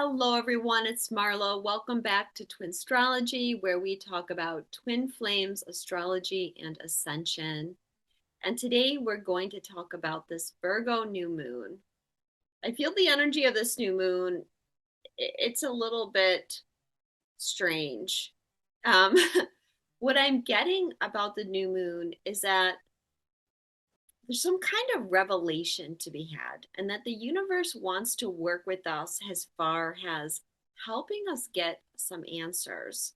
Hello, everyone. It's Marla. Welcome back to Twinstrology, where we talk about twin flames, astrology, and ascension. And today we're going to talk about this Virgo new moon. I feel the energy of this new moon, it's a little bit strange. Um, what I'm getting about the new moon is that there's some kind of revelation to be had, and that the universe wants to work with us as far as helping us get some answers.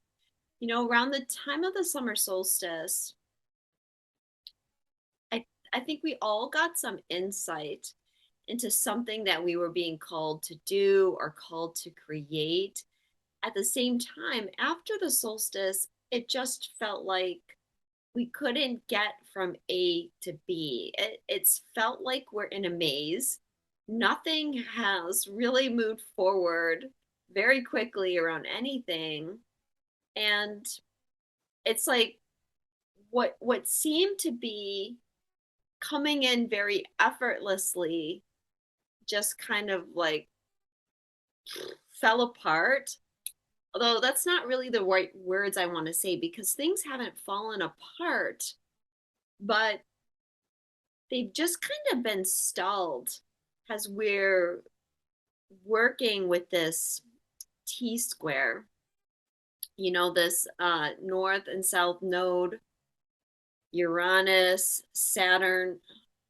Around the time of the summer solstice, I, I think we all got some insight into something that we were being called to do or called to create. At the same time, after the solstice, it just felt like we couldn't get from A to B. It's felt like we're in a maze. Nothing has really moved forward very quickly around anything. And it's like what seemed to be coming in very effortlessly just kind of like fell apart. Although that's not really the right words I want to say, because things haven't fallen apart, but they've just kind of been stalled as we're working with this T square, this north and south node, Uranus, Saturn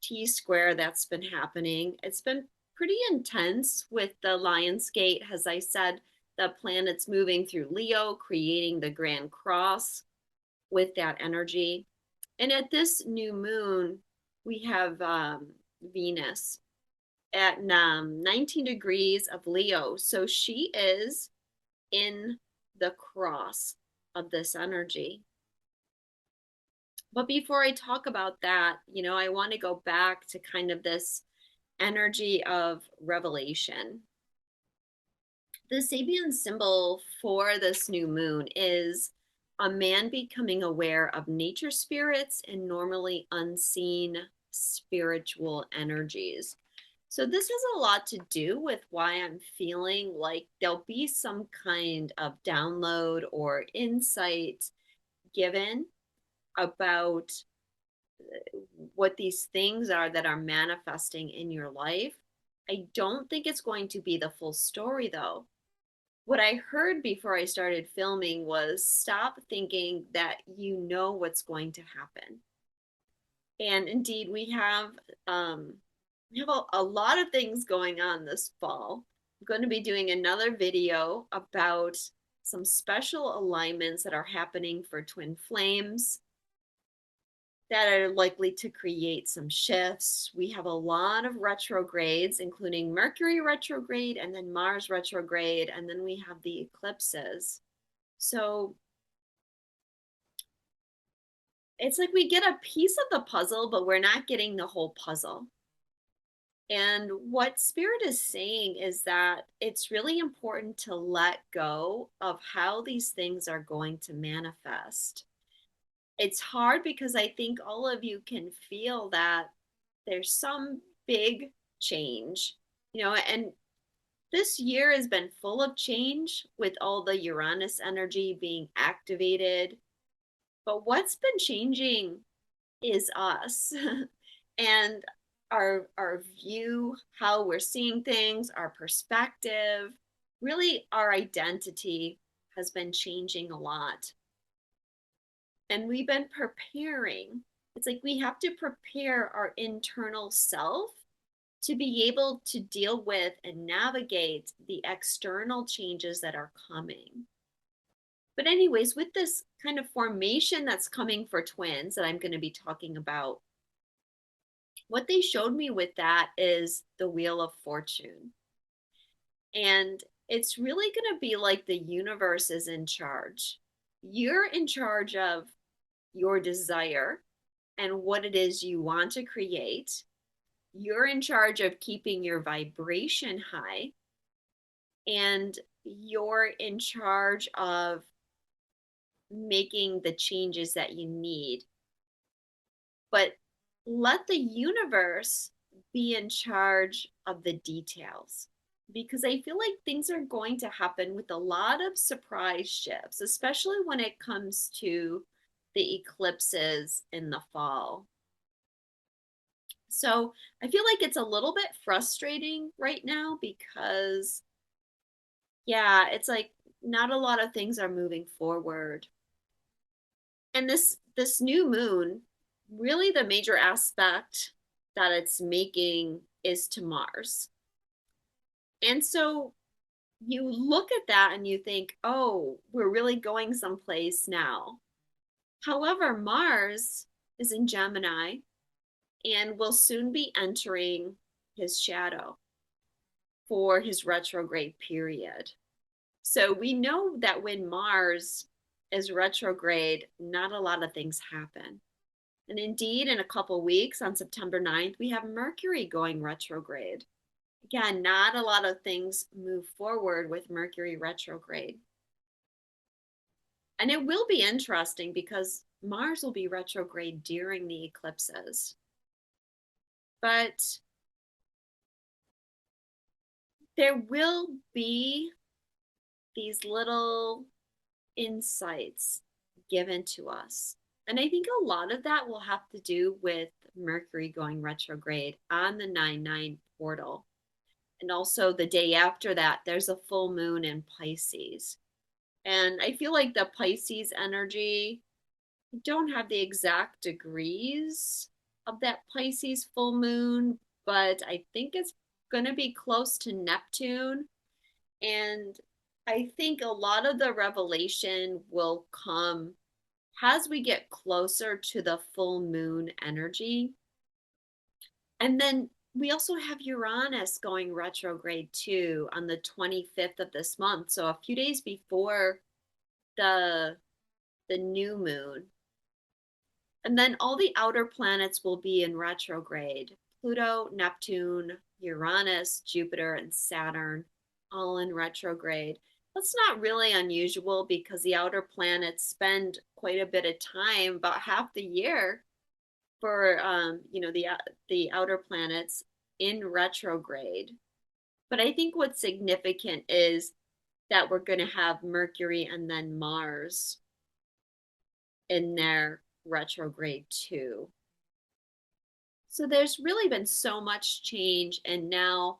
T square that's been happening. It's been pretty intense with the Lion's Gate. As I said, the planets moving through Leo, creating the Grand Cross with that energy. And at this new moon, we have Venus at 19 degrees of Leo. So she is in the cross of this energy. But before I talk about that, I want to go back to kind of this energy of revelation. The Sabian symbol for this new moon is a man becoming aware of nature spirits and normally unseen spiritual energies. So, this has a lot to do with why I'm feeling like there'll be some kind of download or insight given about what these things are that are manifesting in your life. I don't think it's going to be the full story, though. What I heard before I started filming was stop thinking that you know what's going to happen. And indeed, we have a lot of things going on this fall. I'm going to be doing another video about some special alignments that are happening for twin flames that are likely to create some shifts. We have a lot of retrogrades, including Mercury retrograde and then Mars retrograde, and then we have the eclipses. So it's like we get a piece of the puzzle, but we're not getting the whole puzzle. And what Spirit is saying is that it's really important to let go of how these things are going to manifest. It's hard because I think all of you can feel that there's some big change, and this year has been full of change with all the Uranus energy being activated. But what's been changing is us and our view, how we're seeing things, our perspective, really our identity has been changing a lot. And we've been preparing. It's like we have to prepare our internal self to be able to deal with and navigate the external changes that are coming. But, anyways, with this kind of formation that's coming for twins that I'm going to be talking about, what they showed me with that is the Wheel of Fortune. And it's really going to be like the universe is in charge. You're in charge of your desire and what it is you want to create. You're in charge of keeping your vibration high, and you're in charge of making the changes that you need. But let the universe be in charge of the details. because I feel like things are going to happen with a lot of surprise shifts, especially when it comes to the eclipses in the fall. So I feel like it's a little bit frustrating right now because, yeah, it's like not a lot of things are moving forward. And this new moon, really the major aspect that it's making is to Mars. And so you look at that and you think, oh, we're really going someplace now. However, Mars is in Gemini and will soon be entering his shadow for his retrograde period. So we know that when Mars is retrograde, not a lot of things happen. And indeed, in a couple weeks on September 9th, we have Mercury going retrograde. Again, not a lot of things move forward with Mercury retrograde. And it will be interesting because Mars will be retrograde during the eclipses. But there will be these little insights given to us. And I think a lot of that will have to do with Mercury going retrograde on the 9/9 portal. And also the day after that, there's a full moon in Pisces. And I feel like the Pisces energy, I don't have the exact degrees of that Pisces full moon, but I think it's going to be close to Neptune. And I think a lot of the revelation will come as we get closer to the full moon energy. And then we also have Uranus going retrograde too on the 25th of this month. So a few days before the the new moon. And then all the outer planets will be in retrograde. Pluto, Neptune, Uranus, Jupiter, and Saturn all in retrograde. That's not really unusual because the outer planets spend quite a bit of time, about half the year, for the outer planets in retrograde. But I think what's significant is that we're going to have Mercury and then Mars in their retrograde too. So there's really been so much change, and now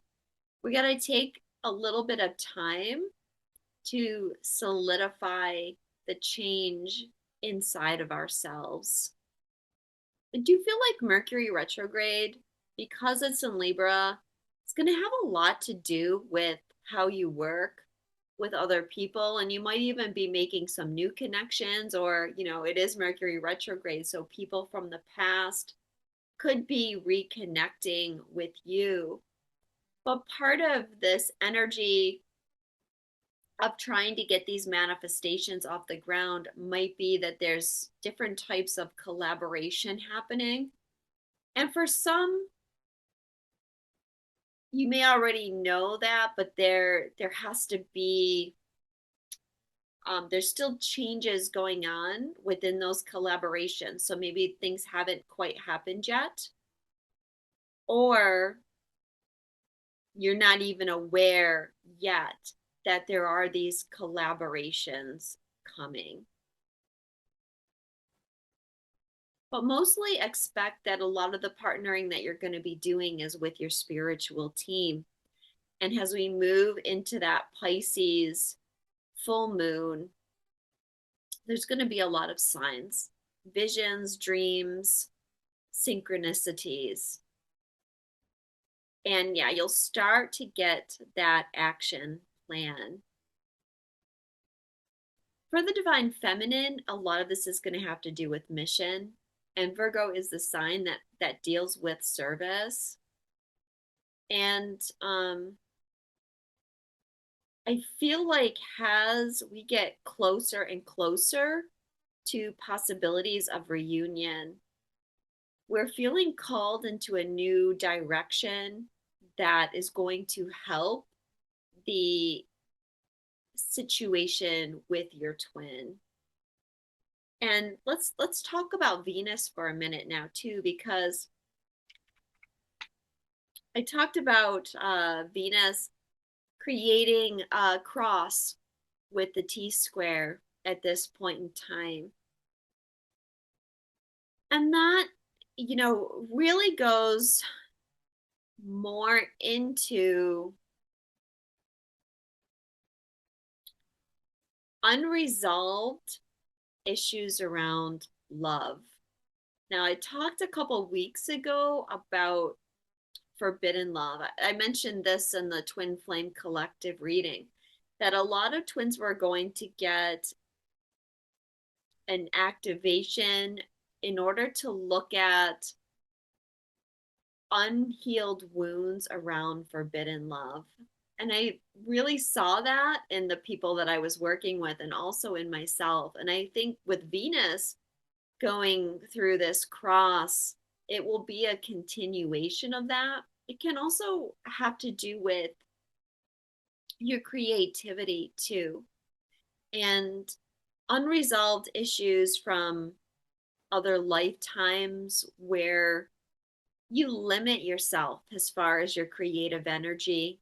we got to take a little bit of time to solidify the change inside of ourselves. I do feel like Mercury retrograde, because it's in Libra, it's going to have a lot to do with how you work with other people. And you might even be making some new connections, or, it is Mercury retrograde. So people from the past could be reconnecting with you. But part of this energy of trying to get these manifestations off the ground might be that there's different types of collaboration happening. And for some, you may already know that, but there has to be there's still changes going on within those collaborations. So maybe things haven't quite happened yet, or you're not even aware yet that there are these collaborations coming. But mostly expect that a lot of the partnering that you're going to be doing is with your spiritual team. And as we move into that Pisces full moon, there's going to be a lot of signs, visions, dreams, synchronicities. And yeah, you'll start to get that action plan. For the divine feminine, a lot of this is going to have to do with mission. And Virgo is the sign that deals with service. And I feel like as we get closer and closer to possibilities of reunion, we're feeling called into a new direction that is going to help the situation with your twin. And let's talk about Venus for a minute now too, because I talked about Venus creating a cross with the T square at this point in time. And that, really goes more into unresolved issues around love. Now, I talked a couple weeks ago about forbidden love. I mentioned this in the Twin Flame Collective reading that a lot of twins were going to get an activation in order to look at unhealed wounds around forbidden love. And I really saw that in the people that I was working with and also in myself. And I think with Venus going through this cross, it will be a continuation of that. It can also have to do with your creativity too, and unresolved issues from other lifetimes where you limit yourself as far as your creative energy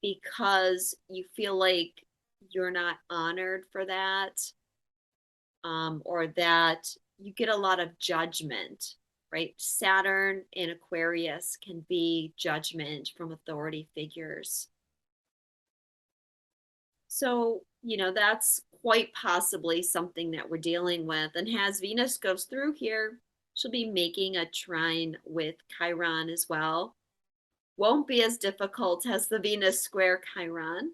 because you feel like you're not honored for that, or that you get a lot of judgment, right? Saturn in Aquarius can be judgment from authority figures. So, that's quite possibly something that we're dealing with. And as Venus goes through here, she'll be making a trine with Chiron as well. Won't be as difficult as the Venus square Chiron,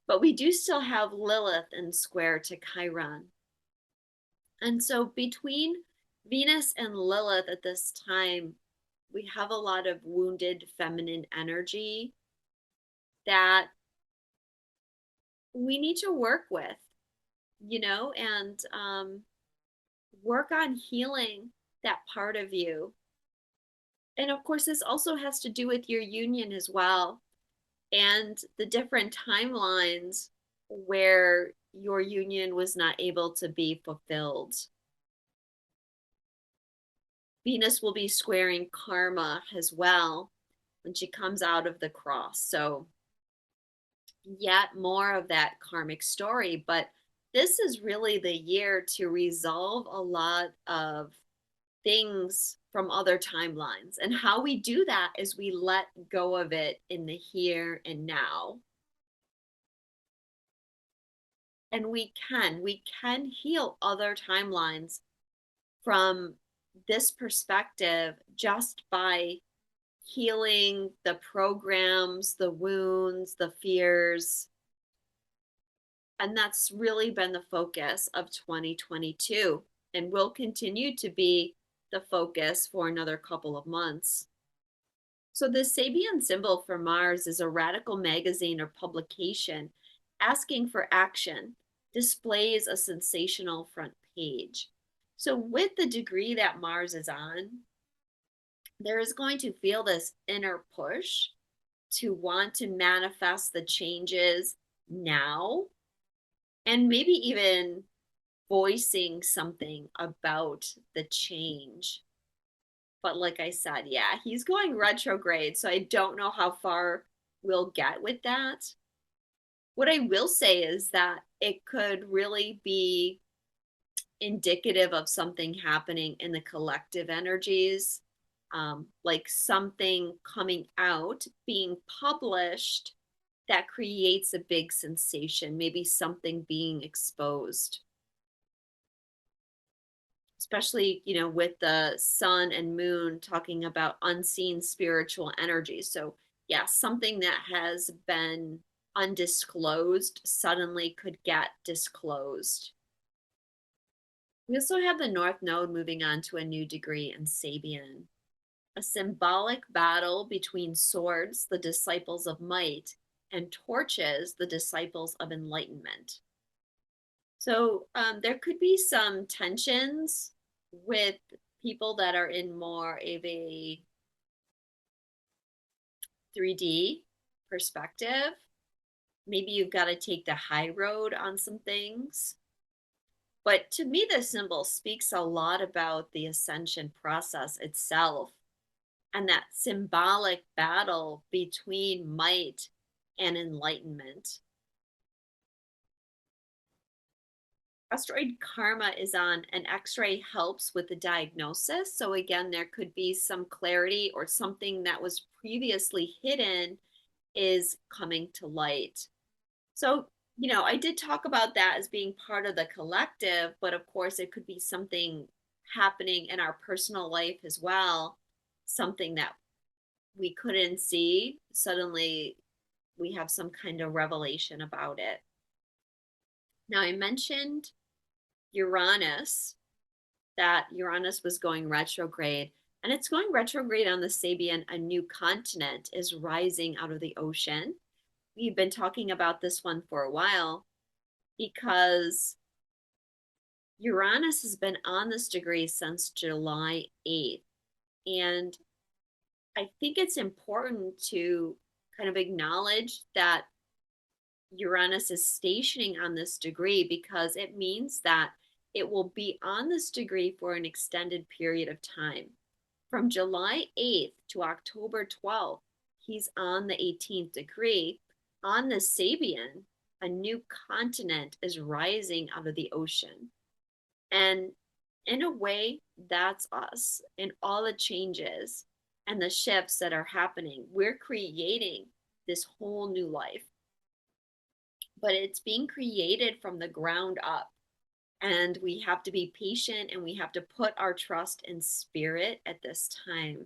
but we do still have Lilith in square to Chiron. And so between Venus and Lilith at this time, we have a lot of wounded feminine energy that we need to work with, and work on healing that part of you. And of course, this also has to do with your union as well, and the different timelines where your union was not able to be fulfilled. Venus will be squaring karma as well when she comes out of the cross. So, yet more of that karmic story. But this is really the year to resolve a lot of things from other timelines. And how we do that is we let go of it in the here and now. And we can heal other timelines from this perspective just by healing the programs, the wounds, the fears. And that's really been the focus of 2022 and will continue to be the focus for another couple of months. So the Sabian symbol for Mars is a radical magazine or publication asking for action, displays a sensational front page. So with the degree that Mars is on, there is going to feel this inner push to want to manifest the changes now, and maybe even voicing something about the change. But like I said, yeah, he's going retrograde, so I don't know how far we'll get with that. What I will say is that it could really be indicative of something happening in the collective energies, like something coming out, being published that creates a big sensation, maybe something being exposed. Especially, with the sun and moon talking about unseen spiritual energy. So, yeah, something that has been undisclosed suddenly could get disclosed. We also have the North Node moving on to a new degree in Sabian, a symbolic battle between swords, the disciples of might, and torches, the disciples of enlightenment. So there could be some tensions with people that are in more of a 3D perspective. Maybe you've got to take the high road on some things. But to me, the symbol speaks a lot about the ascension process itself and that symbolic battle between might and enlightenment. Asteroid karma is on an x-ray, helps with the diagnosis. So again, there could be some clarity, or something that was previously hidden is coming to light. So, I did talk about that as being part of the collective, but of course it could be something happening in our personal life as well, something that we couldn't see. Suddenly we have some kind of revelation about it. Now, I mentioned Uranus, that Uranus was going retrograde, and it's going retrograde on the Sabian. A new continent is rising out of the ocean. We've been talking about this one for a while because Uranus has been on this degree since July 8th. And I think it's important to kind of acknowledge that Uranus is stationing on this degree, because it means that it will be on this degree for an extended period of time. From July 8th to October 12th, he's on the 18th degree. On the Sabian, a new continent is rising out of the ocean. And in a way, that's us, and all the changes and the shifts that are happening. We're creating this whole new life, but it's being created from the ground up. And we have to be patient, and we have to put our trust in spirit at this time.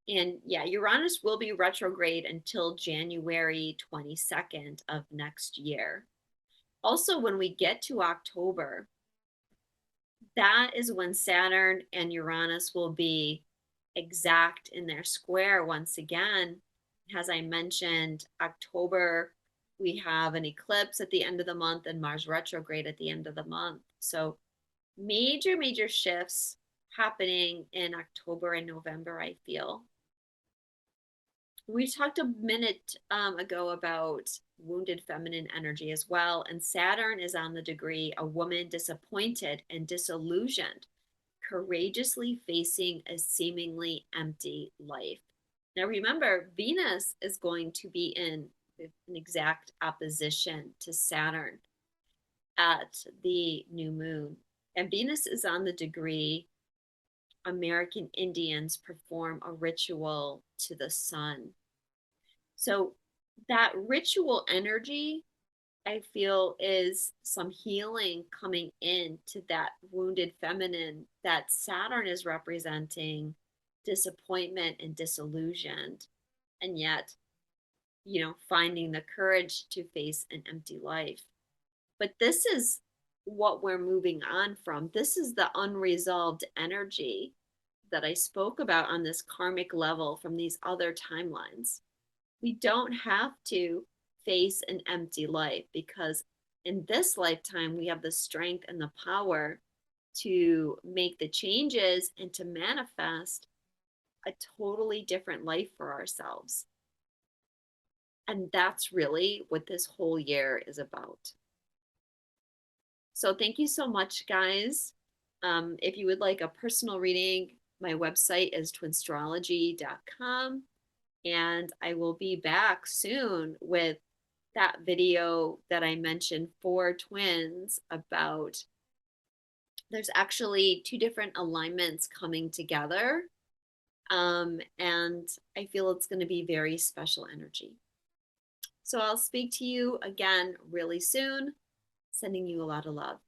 And yeah, Uranus will be retrograde until January 22nd of next year. Also, when we get to October, that is when Saturn and Uranus will be exact in their square once again. As I mentioned, October, we have an eclipse at the end of the month and Mars retrograde at the end of the month. So major shifts happening in October and November, I feel. We talked a minute ago about wounded feminine energy as well. And Saturn is on the degree a woman disappointed and disillusioned, courageously facing a seemingly empty life. Now, remember, Venus is going to be in an exact opposition to Saturn at the new moon. And Venus is on the degree American Indians perform a ritual to the sun. So that ritual energy, I feel, is some healing coming into that wounded feminine that Saturn is representing, disappointment and disillusioned, and yet, finding the courage to face an empty life. But this is what we're moving on from. This is the unresolved energy that I spoke about on this karmic level from these other timelines. We don't have to face an empty life, because in this lifetime, we have the strength and the power to make the changes and to manifest a totally different life for ourselves. And that's really what this whole year is about. So thank you so much, guys. If you would like a personal reading, my website is twinstrology.com. And I will be back soon with that video that I mentioned for twins about, there's actually 2 different alignments coming together. And I feel it's going to be very special energy. So I'll speak to you again really soon, sending you a lot of love.